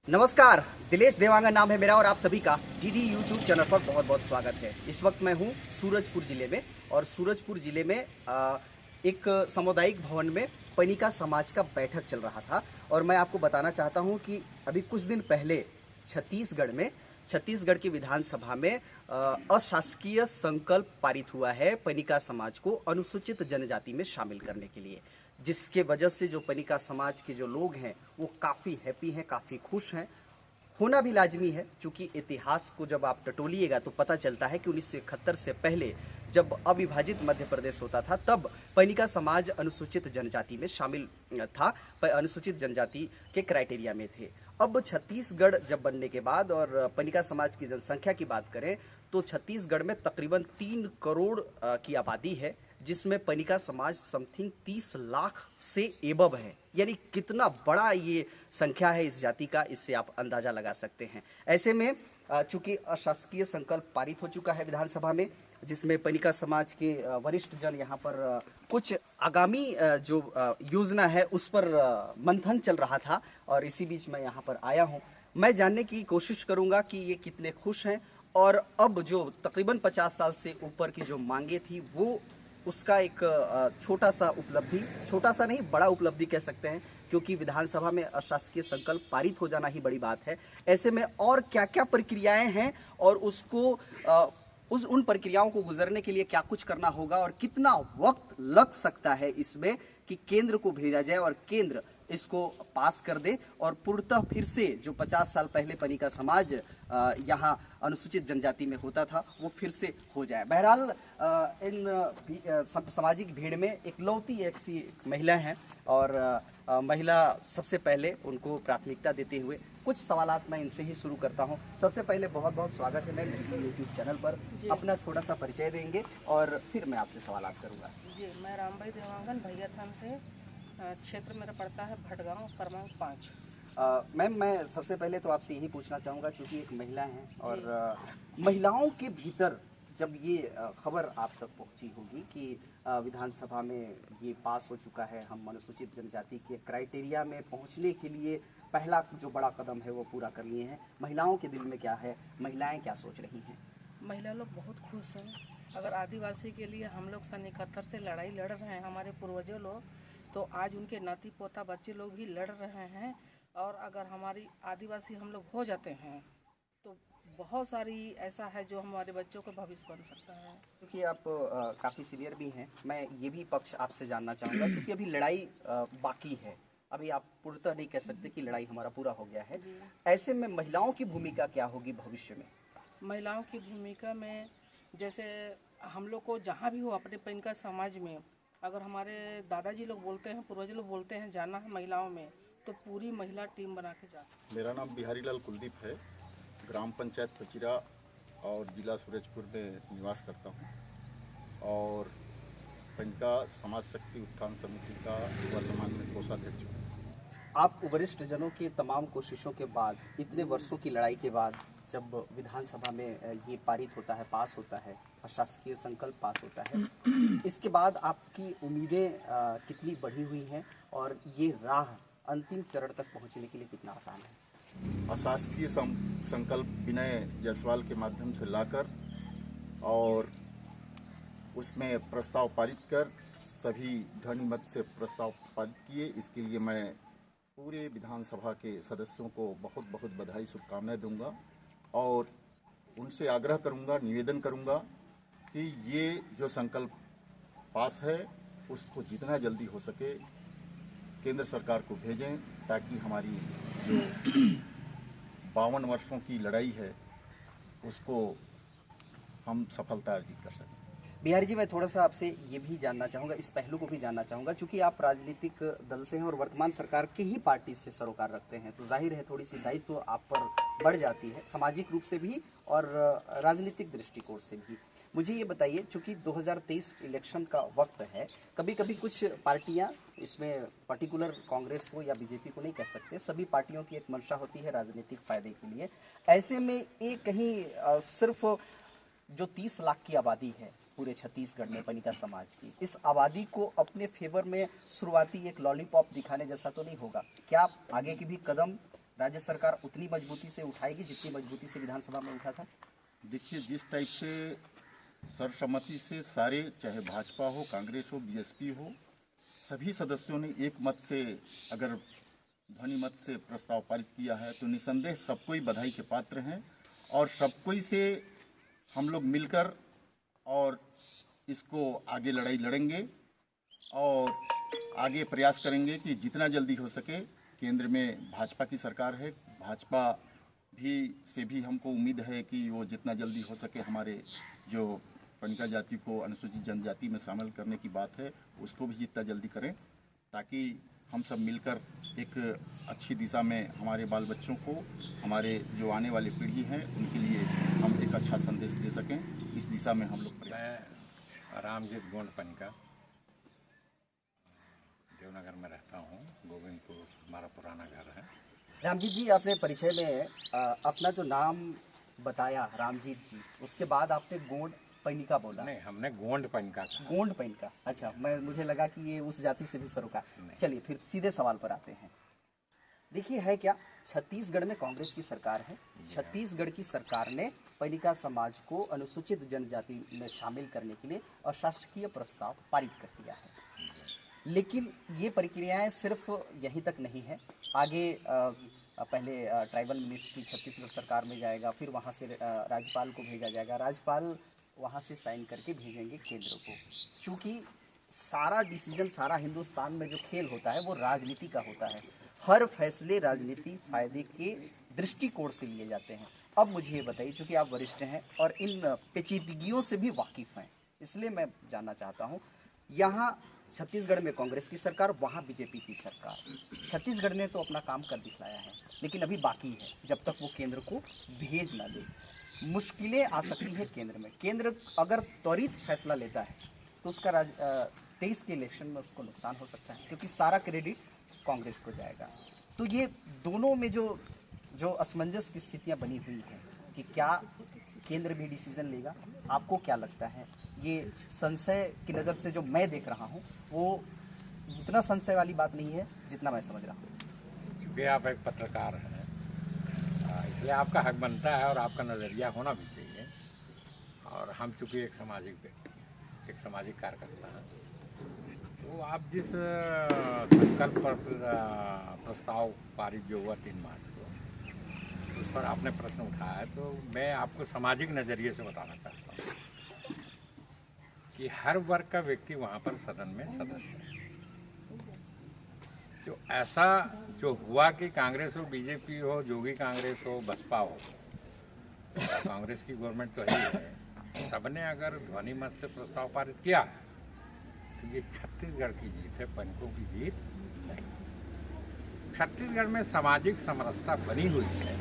नमस्कार, दिलेश देवांगन नाम है मेरा और आप सभी का डीडी यूट्यूब चैनल पर बहुत बहुत स्वागत है। इस वक्त मैं हूं सूरजपुर जिले में और सूरजपुर जिले में एक सामुदायिक भवन में पनिका समाज का बैठक चल रहा था और मैं आपको बताना चाहता हूं कि अभी कुछ दिन पहले छत्तीसगढ़ की विधानसभा में अशासकीय संकल्प पारित हुआ है पनिका समाज को अनुसूचित जनजाति में शामिल करने के लिए, जिसके वजह से जो पनिका समाज के जो लोग हैं वो काफ़ी हैप्पी हैं, काफ़ी खुश हैं। होना भी लाजमी है, क्योंकि इतिहास को जब आप टटोलिएगा तो पता चलता है कि 1971 से पहले जब अविभाजित मध्य प्रदेश होता था तब पनिका समाज अनुसूचित जनजाति में शामिल था, अनुसूचित जनजाति के क्राइटेरिया में थे। अब छत्तीसगढ़ जब बनने के बाद और पनिका समाज की जनसंख्या की बात करें तो छत्तीसगढ़ में तकरीबन 3 करोड़ की आबादी है, जिसमें पनिका समाज समथिंग 30 लाख से एबव है। यानी कितना बड़ा ये संख्या है इस जाति का, इससे आप अंदाजा लगा सकते हैं। ऐसे में चूंकि अशासकीय संकल्प पारित हो चुका है विधानसभा में, जिसमें पनिका समाज के वरिष्ठ जन यहाँ पर कुछ आगामी जो योजना है उस पर मंथन चल रहा था और इसी बीच मैं यहाँ पर आया हूँ। मैं जानने की कोशिश करूंगा कि ये कितने खुश हैं और अब जो तकरीबन 50 साल से ऊपर की जो मांगे थी वो उसका एक छोटा सा उपलब्धि, छोटा सा नहीं बड़ा उपलब्धि कह सकते हैं, क्योंकि विधानसभा में अशासकीय संकल्प पारित हो जाना ही बड़ी बात है। ऐसे में और क्या क्या प्रक्रियाएं हैं और उसको उन प्रक्रियाओं को गुजरने के लिए क्या कुछ करना होगा और कितना वक्त लग सकता है इसमें कि केंद्र को भेजा जाए और केंद्र इसको पास कर दे और पूर्णतः फिर से जो 50 साल पहले पनिका समाज यहाँ अनुसूचित जनजाति में होता था वो फिर से हो जाए। बहरहाल इन सामाजिक भीड़ में एक लौती ऐसी महिला हैं और महिला सबसे पहले उनको प्राथमिकता देते हुए कुछ सवालात मैं इनसे ही शुरू करता हूं। सबसे पहले बहुत बहुत स्वागत है मैम यूट्यूब चैनल पर। अपना छोटा सा परिचय देंगे और फिर मैं आपसे सवालात करूंगा। जी, मैं रामभाई देवांगन भैया थान से, क्षेत्र मेरा पड़ता है भटगांव क्रमांक 5। मैम मैं सबसे पहले तो आपसे यही पूछना चाहूँगा, चूँकि एक महिला हैं और महिलाओं के भीतर जब ये खबर आप तक पहुंची होगी कि विधानसभा में ये पास हो चुका है, हम अनुसूचित जनजाति के क्राइटेरिया में पहुंचने के लिए पहला जो बड़ा कदम है वो पूरा कर लिए हैं, महिलाओं के दिल में क्या है, महिलाएं क्या सोच रही हैं? महिला लोग बहुत खुश हैं। अगर आदिवासी के लिए हम लोग सन 71 से लड़ाई लड़ रहे हैं, हमारे पूर्वजों लोग, तो आज उनके नाती पोता बच्चे लोग भी लड़ रहे हैं। और अगर हमारी आदिवासी हम लोग हो जाते हैं तो बहुत सारी ऐसा है जो हमारे बच्चों का भविष्य बन सकता है। क्योंकि आप काफ़ी सीनियर भी हैं, मैं ये भी पक्ष आपसे जानना चाहूँगा, क्योंकि अभी लड़ाई बाकी है, अभी आप पूर्णतः नहीं कह सकते कि लड़ाई हमारा पूरा हो गया है। ऐसे में महिलाओं की भूमिका क्या होगी भविष्य में? महिलाओं की भूमिका में जैसे हम लोग को जहाँ भी हो अपने पनिका समाज में, अगर हमारे दादाजी लोग बोलते हैं, पूर्वज लोग बोलते हैं जाना है महिलाओं में, तो पूरी महिला टीम बना के जा। मेरा नाम बिहारी लाल कुलदीप है, ग्राम पंचायत पचिरा और जिला सूरजपुर में निवास करता हूँ और पनिका समाज शक्ति उत्थान समिति का वर्तमान में कोषाध्यक्ष हूँ। आप वरिष्ठ जनों की तमाम कोशिशों के बाद, इतने वर्षों की लड़ाई के बाद जब विधानसभा में ये पारित होता है, पास होता है, अशासकीय संकल्प पास होता है, इसके बाद आपकी उम्मीदें कितनी बढ़ी हुई हैं और ये राह अंतिम चरण तक पहुंचने के लिए कितना आसान है? अशासकीय संकल्प विनय जायसवाल के माध्यम से लाकर और उसमें प्रस्ताव पारित कर सभी ध्वनिमत से प्रस्ताव पारित किए। इसके लिए मैं पूरे विधानसभा के सदस्यों को बहुत बहुत बधाई, शुभकामनाएं दूंगा और उनसे आग्रह करूंगा, निवेदन करूंगा कि ये जो संकल्प पास है उसको जितना जल्दी हो सके केंद्र सरकार को भेजें, ताकि हमारी जो 52 वर्षों की लड़ाई है उसको हम सफलता अर्जित कर सकें। बिहारी जी, मैं थोड़ा सा आपसे ये भी जानना चाहूँगा, इस पहलू को भी जानना चाहूँगा, चूंकि आप राजनीतिक दल से हैं और वर्तमान सरकार के ही पार्टी से सरोकार रखते हैं, तो जाहिर है थोड़ी सी दायित्व तो आप पर बढ़ जाती है, सामाजिक रूप से भी और राजनीतिक दृष्टिकोण से भी। मुझे ये बताइए, चूंकि 2023 इलेक्शन का वक्त है, कभी कभी कुछ पार्टियां, इसमें पर्टिकुलर कांग्रेस को या बीजेपी को नहीं कह सकते, सभी पार्टियों की एक मंशा होती है राजनीतिक फायदे के लिए। ऐसे में एक कहीं सिर्फ जो 30 लाख की आबादी है पूरे छत्तीसगढ़ में पनिका समाज की, इस आबादी को अपने फेवर में शुरुआती एक लॉलीपॉप दिखाने जैसा तो नहीं होगा? क्या आगे की भी कदम राज्य सरकार उतनी मजबूती से उठाएगी जितनी मजबूती से विधानसभा में उठा था? देखिए, जिस टाइप से सर्वसम्मति से सारे, चाहे भाजपा हो, कांग्रेस हो, बीएसपी हो, सभी सदस्यों ने एक मत से, अगर ध्वनि मत से प्रस्ताव पारित किया है, तो निसंदेह सबको ही बधाई के पात्र हैं और सबको से हम लोग मिलकर और इसको आगे लड़ाई लड़ेंगे और आगे प्रयास करेंगे कि जितना जल्दी हो सके। केंद्र में भाजपा की सरकार है, भाजपा से भी हमको उम्मीद है कि वो जितना जल्दी हो सके हमारे जो पनिका जाति को अनुसूचित जनजाति में शामिल करने की बात है, उसको भी जितना जल्दी करें, ताकि हम सब मिलकर एक अच्छी दिशा में हमारे बाल बच्चों को, हमारे जो आने वाली पीढ़ी है, उनके लिए हम एक अच्छा संदेश दे सकें। इस दिशा में हम लोग प्रयास। मैं रामजीत गोंड पनिका देवनगर में रहता हूँ। गोविंदपुर हमारा पुराना घर है। रामजीत जी, आपने परिचय में अपना जो नाम बताया रामजीत जी, उसके बाद आपने गोंड पनिका बोला। नहीं, हमने गोंड पनिका कहा। गोंड पनिका, अच्छा, मुझे लगा कि ये उस जाति से भी सरोकार। चलिए फिर सीधे सवाल पर आते हैं। देखिए, है क्या, छत्तीसगढ़ में कांग्रेस की सरकार है। छत्तीसगढ़ की सरकार ने पनिका समाज को अनुसूचित जनजाति में शामिल करने के लिए अशासकीय प्रस्ताव पारित कर दिया है। लेकिन ये प्रक्रियाएं सिर्फ यहीं तक नहीं है, आगे पहले ट्राइबल मिनिस्ट्री छत्तीसगढ़ सरकार में जाएगा, फिर वहाँ से राज्यपाल को भेजा जाएगा, राज्यपाल वहाँ से साइन करके भेजेंगे केंद्र को। चूँकि सारा डिसीजन, सारा हिंदुस्तान में जो खेल होता है वो राजनीति का होता है। हर फैसले राजनीति फायदे के दृष्टिकोण से लिए जाते हैं। अब मुझे ये बताइए, चूँकि आप वरिष्ठ हैं और इन पेचीदगियों से भी वाकिफ़ हैं, इसलिए मैं जानना चाहता हूँ, यहाँ छत्तीसगढ़ में कांग्रेस की सरकार, वहाँ बीजेपी की सरकार। छत्तीसगढ़ ने तो अपना काम कर दिखलाया है, लेकिन अभी बाकी है, जब तक वो केंद्र को भेज ना दे। मुश्किलें आ सकती है केंद्र में। केंद्र अगर त्वरित फैसला लेता है तो उसका 23 के इलेक्शन में उसको नुकसान हो सकता है, क्योंकि सारा क्रेडिट कांग्रेस को जाएगा। तो ये दोनों में जो असमंजस की स्थितियाँ बनी हुई हैं कि क्या केंद्र भी डिसीजन लेगा, आपको क्या लगता है? ये संशय की नज़र से जो मैं देख रहा हूँ वो उतना संशय वाली बात नहीं है जितना मैं समझ रहा हूँ। क्योंकि आप एक पत्रकार हैं, इसलिए आपका हक बनता है और आपका नज़रिया होना भी चाहिए। और हम चूँकि एक सामाजिक व्यक्ति, एक सामाजिक कार्यकर्ता हैं, तो आप जिस संकल्प पर प्रस्ताव पारित जो हुआ 3 मार्च को, उस पर आपने प्रश्न उठाया है, तो मैं आपको सामाजिक नज़रिए से बताना चाहता हूँ कि हर वर्ग का व्यक्ति वहाँ पर सदन में सदस्य है। जो ऐसा जो हुआ कि कांग्रेस हो, बीजेपी हो, जोगी कांग्रेस हो, बसपा हो, कांग्रेस की गवर्नमेंट तो है, सबने अगर ध्वनि मत से प्रस्ताव पारित किया है, तो ये छत्तीसगढ़ की जीत है, पनिकों की जीत नहीं। छत्तीसगढ़ में सामाजिक समरसता बनी हुई है,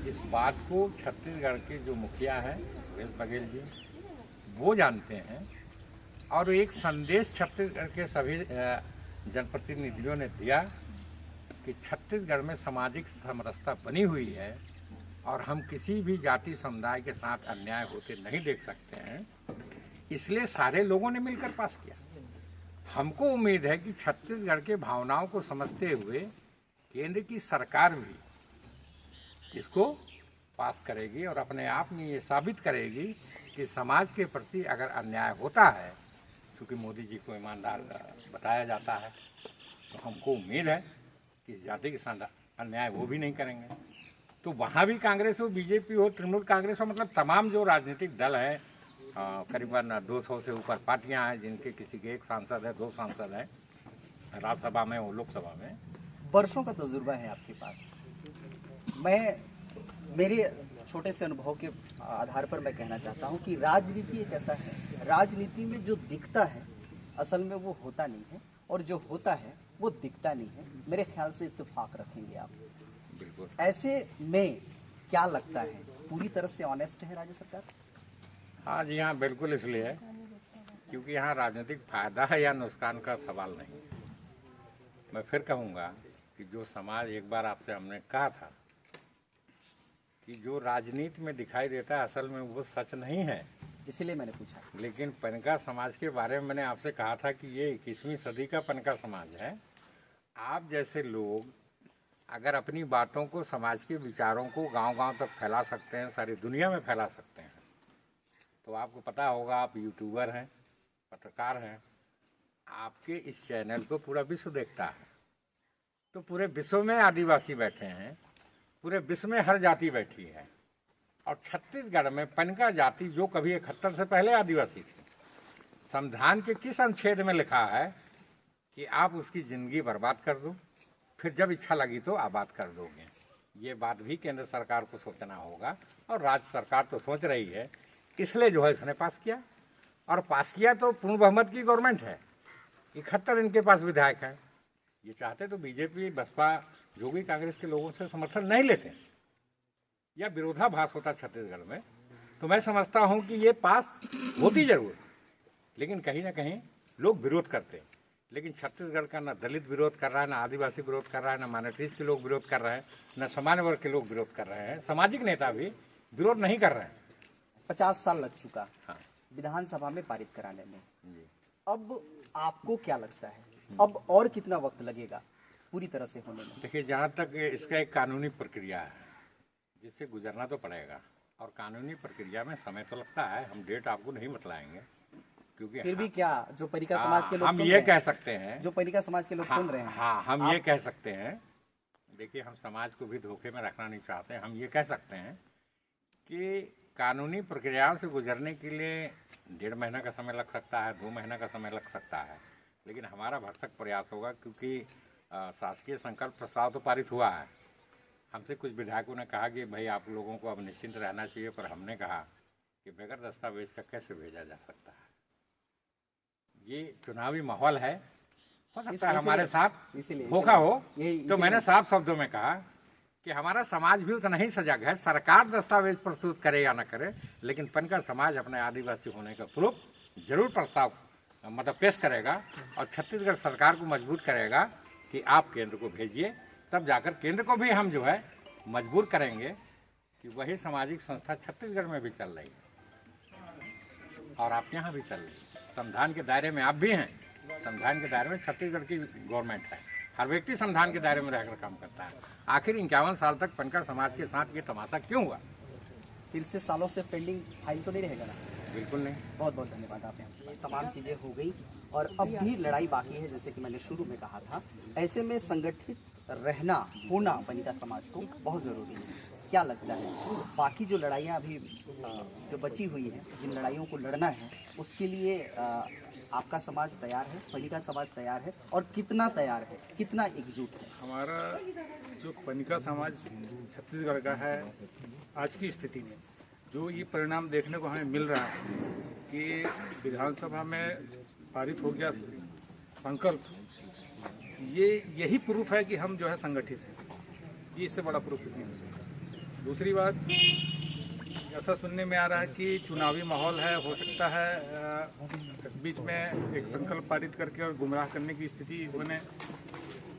इस बात को छत्तीसगढ़ के जो मुखिया हैं भूपेश बघेल जी, वो जानते हैं। और एक संदेश छत्तीसगढ़ के सभी जनप्रतिनिधियों ने दिया कि छत्तीसगढ़ में सामाजिक समरसता बनी हुई है और हम किसी भी जाति समुदाय के साथ अन्याय होते नहीं देख सकते हैं, इसलिए सारे लोगों ने मिलकर पास किया। हमको उम्मीद है कि छत्तीसगढ़ के भावनाओं को समझते हुए केंद्र की सरकार भी इसको पास करेगी और अपने आप में ये साबित करेगी कि समाज के प्रति अगर अन्याय होता है, क्योंकि मोदी जी को ईमानदार बताया जाता है, तो हमको उम्मीद है कि इस जाति के साथ अन्याय वो भी नहीं करेंगे। तो वहाँ भी कांग्रेस हो, बीजेपी हो, तृणमूल कांग्रेस हो, मतलब तमाम जो राजनीतिक दल हैं, करीबन 200 से ऊपर पार्टियां हैं, जिनके किसी के 1 सांसद है, 2 सांसद हैं राज्यसभा में और लोकसभा में। वर्षों का तजुर्बा है आपके पास। मेरे छोटे से अनुभव के आधार पर मैं कहना चाहता हूं कि राजनीति एक ऐसा है, राजनीति में जो दिखता है असल में वो होता नहीं है, और जो होता है वो दिखता नहीं है। मेरे ख्याल से इत्तेफाक रखेंगे आप। बिल्कुल। ऐसे में क्या लगता है, पूरी तरह से ऑनेस्ट है राज्य सरकार? हाँ जी, हाँ, बिल्कुल। इसलिए क्योंकि यहाँ राजनीतिक फायदा है या नुकसान का सवाल नहीं। मैं फिर कहूँगा कि जो समाज, एक बार आपसे हमने कहा था कि जो राजनीति में दिखाई देता है असल में वो सच नहीं है, इसीलिए मैंने पूछा। लेकिन पनिका समाज के बारे में मैंने आपसे कहा था कि ये 21वीं सदी का पनिका समाज है। आप जैसे लोग अगर अपनी बातों को, समाज के विचारों को गांव-गांव तक फैला सकते हैं, सारी दुनिया में फैला सकते हैं, तो आपको पता होगा, आप यूट्यूबर हैं, पत्रकार हैं, आपके इस चैनल को पूरा विश्व देखता है। तो पूरे विश्व में आदिवासी बैठे हैं, पूरे विश्व में हर जाति बैठी है, और छत्तीसगढ़ में पनिका जाति जो कभी 71 से पहले आदिवासी थी, संविधान के किस अनुच्छेद में लिखा है कि आप उसकी जिंदगी बर्बाद कर दो, फिर जब इच्छा लगी तो आबाद कर दोगे। ये बात भी केंद्र सरकार को सोचना होगा, और राज्य सरकार तो सोच रही है, इसलिए जो है इसने पास किया, और पास किया तो पूर्ण बहुमत की गवर्नमेंट है, 71 इनके पास विधायक है। ये चाहते तो बीजेपी, बसपा, जोगी कांग्रेस के लोगों से समर्थन नहीं लेते, या विरोधाभास होता छत्तीसगढ़ में, तो मैं समझता हूं कि ये पास होती जरूर, लेकिन कहीं ना कहीं लोग विरोध करते हैं। लेकिन छत्तीसगढ़ का ना दलित विरोध कर रहा है, ना आदिवासी विरोध कर रहा है, ना माइनॉरिटीज के लोग विरोध कर रहे हैं, ना सामान्य वर्ग के लोग विरोध कर रहे हैं, सामाजिक नेता भी विरोध नहीं कर रहे हैं। 50 साल लग चुका हाँ विधानसभा में पारित कराने में। जी। अब आपको क्या लगता है, अब और कितना वक्त लगेगा पूरी तरह से होने में? देखिए, जहाँ तक इसका एक कानूनी प्रक्रिया है जिससे गुजरना तो पड़ेगा, और कानूनी प्रक्रिया में समय तो लगता है, हम डेट आपको नहीं बतलाएंगे, क्योंकि फिर भी क्या जो पनिका समाज के लोग हम सुन ये रहे कह हैं, सकते हैं, जो पनिका समाज के लोग सुन रहे हैं, हाँ, हम ये कह सकते हैं, देखिए हम समाज को भी धोखे में रखना नहीं चाहते, हम ये कह सकते हैं कि कानूनी प्रक्रियाओं से गुजरने के लिए 1.5 महीना का समय लग सकता है, 2 महीना का समय लग सकता है, लेकिन हमारा भरसक प्रयास होगा, क्योंकि शासकीय संकल्प प्रस्ताव तो पारित हुआ है। हमसे कुछ विधायकों ने कहा कि भाई आप लोगों को अब निश्चिंत रहना चाहिए, पर हमने कहा कि बगैर दस्तावेज का कैसे भेजा जा सकता है। ये चुनावी माहौल है, हो सकता है हमारे साथ धोखा हो, तो मैंने साफ शब्दों में कहा कि हमारा समाज भी उतना ही सजग है, सरकार दस्तावेज प्रस्तुत करे या न करे, लेकिन पनिका समाज अपने आदिवासी होने का प्रूफ जरूर प्रस्ताव मतलब पेश करेगा, और छत्तीसगढ़ सरकार को मजबूर करेगा कि आप केंद्र को भेजिए, तब जाकर केंद्र को भी हम जो है मजबूर करेंगे कि वही सामाजिक संस्था छत्तीसगढ़ में भी चल रही है और आपके यहाँ भी चल रही है। संविधान के दायरे में आप भी हैं, संविधान के दायरे में छत्तीसगढ़ की गवर्नमेंट है, हर व्यक्ति संविधान के दायरे में रहकर काम करता है। आखिर 51 साल तक पनिका समाज के साथ ये तमाशा क्यों हुआ? फिर से सालों से पेंडिंग फाइल तो नहीं रहेगा ना? बिल्कुल नहीं। बहुत बहुत धन्यवाद आपने हमसे। तमाम चीज़ें हो गई और अब भी लड़ाई बाकी है, जैसे कि मैंने शुरू में कहा था। ऐसे में संगठित रहना होना पनिका समाज को बहुत ज़रूरी है। क्या लगता है बाकी जो लड़ाइयाँ अभी जो बची हुई हैं, जिन लड़ाइयों को लड़ना है, उसके लिए आपका समाज तैयार है, पनिका समाज तैयार है, और कितना तैयार है, कितना एकजुट है? हमारा जो पनिका समाज छत्तीसगढ़ का है, आज की स्थिति में जो ये परिणाम देखने को हमें मिल रहा है कि विधानसभा में पारित हो गया संकल्प, ये यही प्रूफ है कि हम जो है संगठित हैं। ये इससे बड़ा प्रूफ नहीं हो सकता। दूसरी बात, ऐसा सुनने में आ रहा है कि चुनावी माहौल है, हो सकता है इस बीच में एक संकल्प पारित करके और गुमराह करने की स्थिति बने।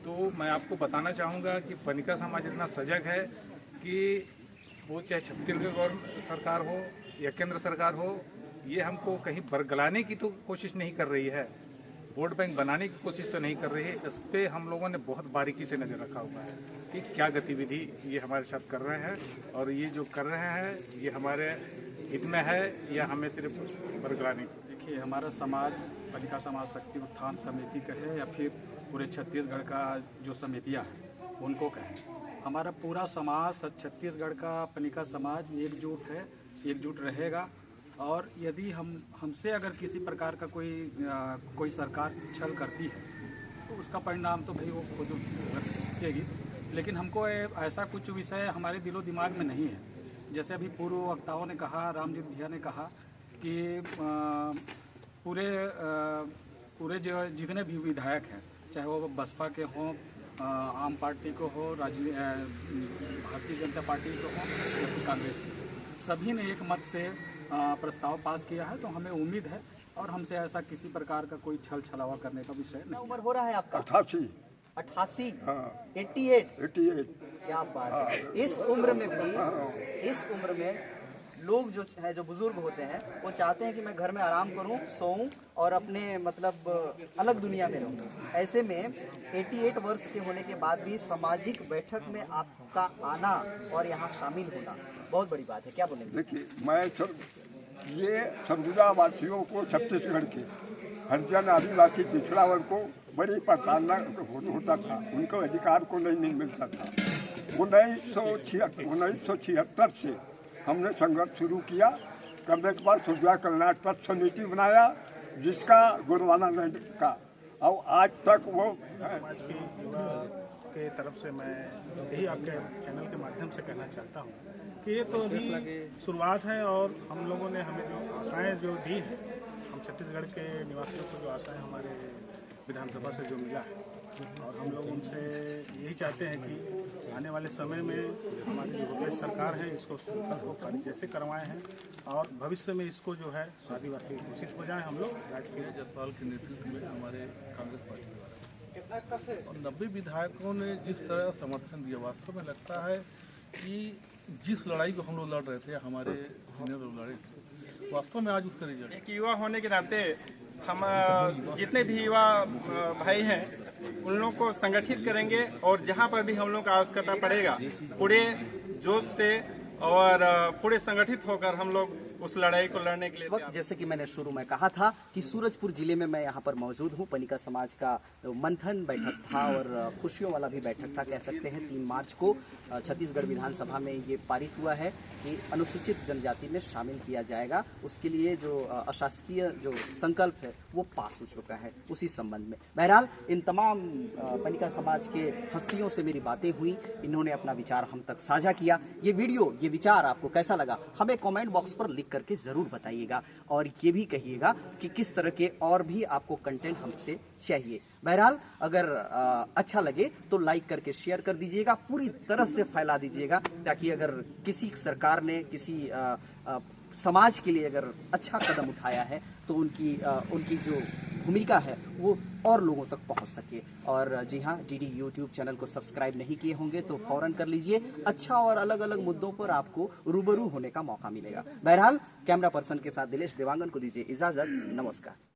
तो मैं आपको बताना चाहूँगा कि पनिका समाज इतना सजग है कि वो चाहे छत्तीसगढ़ सरकार हो या केंद्र सरकार हो, ये हमको कहीं बरगलाने की तो कोशिश नहीं कर रही है, वोट बैंक बनाने की कोशिश तो नहीं कर रही है। इस पे हम लोगों ने बहुत बारीकी से नज़र रखा हुआ है कि क्या गतिविधि ये हमारे साथ कर रहे हैं, और ये जो कर रहे हैं ये हमारे हित में है या हमें सिर्फ बरगलाने की। देखिए, हमारा समाज पनिका समाज शक्ति उत्थान समिति का है या फिर पूरे छत्तीसगढ़ का जो समितियाँ हैं उनको कहें, हमारा पूरा समाज छत्तीसगढ़ का पनिका समाज एकजुट है, एकजुट रहेगा। और यदि हमसे अगर किसी प्रकार का कोई सरकार छल करती है तो उसका परिणाम तो भाई वो खुद भुगतेगी, लेकिन हमको ऐसा कुछ विषय हमारे दिलो दिमाग में नहीं है। जैसे अभी पूर्व वक्ताओं ने कहा, रामजीत भैया ने कहा कि पूरे जो जितने भी विधायक हैं, चाहे वो बसपा के हों, आम पार्टी को हो, भारतीय जनता पार्टी को हो या फिर कांग्रेस को, सभी ने एक मत से प्रस्ताव पास किया है। तो हमें उम्मीद है और हमसे ऐसा किसी प्रकार का कोई छल छलावा करने का विषय नहीं। उम्र हो रहा है आपका? 88 हाँ। 88 88 क्या बात है। इस उम्र में भी, इस उम्र में लोग जो है, जो बुजुर्ग होते हैं, वो चाहते हैं कि मैं घर में आराम करूं, सोऊं और अपने मतलब अलग दुनिया में रहूं। ऐसे में 88 वर्ष के होने के बाद भी सामाजिक बैठक में आपका आना और यहाँ शामिल होना बहुत बड़ी बात है। क्या बोलेंगे? देखिए, मैं ये सरगुजा वासियों को, छत्तीसगढ़ के हरिजन आदिवासी पिछड़ा वर्ग को बड़ी परेशानी होता था, उनको अधिकार को नहीं मिलता था। 1976 से हमने संघर्ष शुरू किया, करने के बाद सुरक्षा कल्याण ट्रस्ट समिति बनाया, जिसका गुरवाना नहीं का, और आज तक वो समाज की युवा के तरफ से मैं यही आपके चैनल के माध्यम से कहना चाहता हूँ कि ये तो अभी शुरुआत है, और हम लोगों ने हमें जो आशाएं जो दी हैं, हम छत्तीसगढ़ के निवासियों को जो आशाएं हमारे विधानसभा से जो मिला है, और हम लोग उनसे यही चाहते हैं कि आने वाले समय में हमारी जो प्रदेश सरकार है इसको संकल्प को कार्य जैसे करवाए हैं, और भविष्य में इसको जो है आदिवासी घोषित हो जाए। हम लोग राजकीय जायसवाल के नेतृत्व में हमारे कांग्रेस पार्टी द्वारा और 90 विधायकों ने जिस तरह समर्थन दिया, वास्तव में लगता है कि जिस लड़ाई को हम लोग लड़ रहे थे, हमारे सीनियर लोग लड़े थे, वास्तव में आज उसका रिजल्ट। एक युवा होने के नाते हम जितने भी युवा भाई हैं उन लोगों को संगठित करेंगे, और जहां पर भी हम लोग का आवश्यकता पड़ेगा पूरे जोश से और पूरे संगठित होकर हम लोग उस लड़ाई को लड़ने के लिए। इस वक्त जैसे कि मैंने शुरू में कहा था कि सूरजपुर जिले में मैं यहाँ पर मौजूद हूँ। पनिका समाज का मंथन बैठक था और खुशियों वाला भी बैठक था, कह सकते हैं। 3 मार्च को छत्तीसगढ़ विधानसभा में ये पारित हुआ है कि अनुसूचित जनजाति में शामिल किया जाएगा। उसके लिए जो अशासकीय जो संकल्प है वो पास हो चुका है। उसी संबंध में बहरहाल इन तमाम पनिका समाज के हस्तियों से मेरी बातें हुई, इन्होंने अपना विचार हम तक साझा किया। ये वीडियो, ये विचार आपको कैसा लगा हमें कमेंट बॉक्स पर लिख करके जरूर बताइएगा, और ये भी कहिएगा कि किस तरह के और भी आपको कंटेंट हमसे चाहिए। बहरहाल अगर अच्छा लगे तो लाइक करके शेयर कर दीजिएगा, पूरी तरह से फैला दीजिएगा, ताकि अगर किसी सरकार ने किसी समाज के लिए अगर अच्छा कदम उठाया है तो उनकी जो भूमिका है वो और लोगों तक पहुंच सके। और जी हाँ, डीडी यूट्यूब चैनल को सब्सक्राइब नहीं किए होंगे तो फौरन कर लीजिए। अच्छा और अलग अलग मुद्दों पर आपको रूबरू होने का मौका मिलेगा। बहरहाल कैमरा पर्सन के साथ दिलेश देवांगन को दीजिए इजाजत। नमस्कार।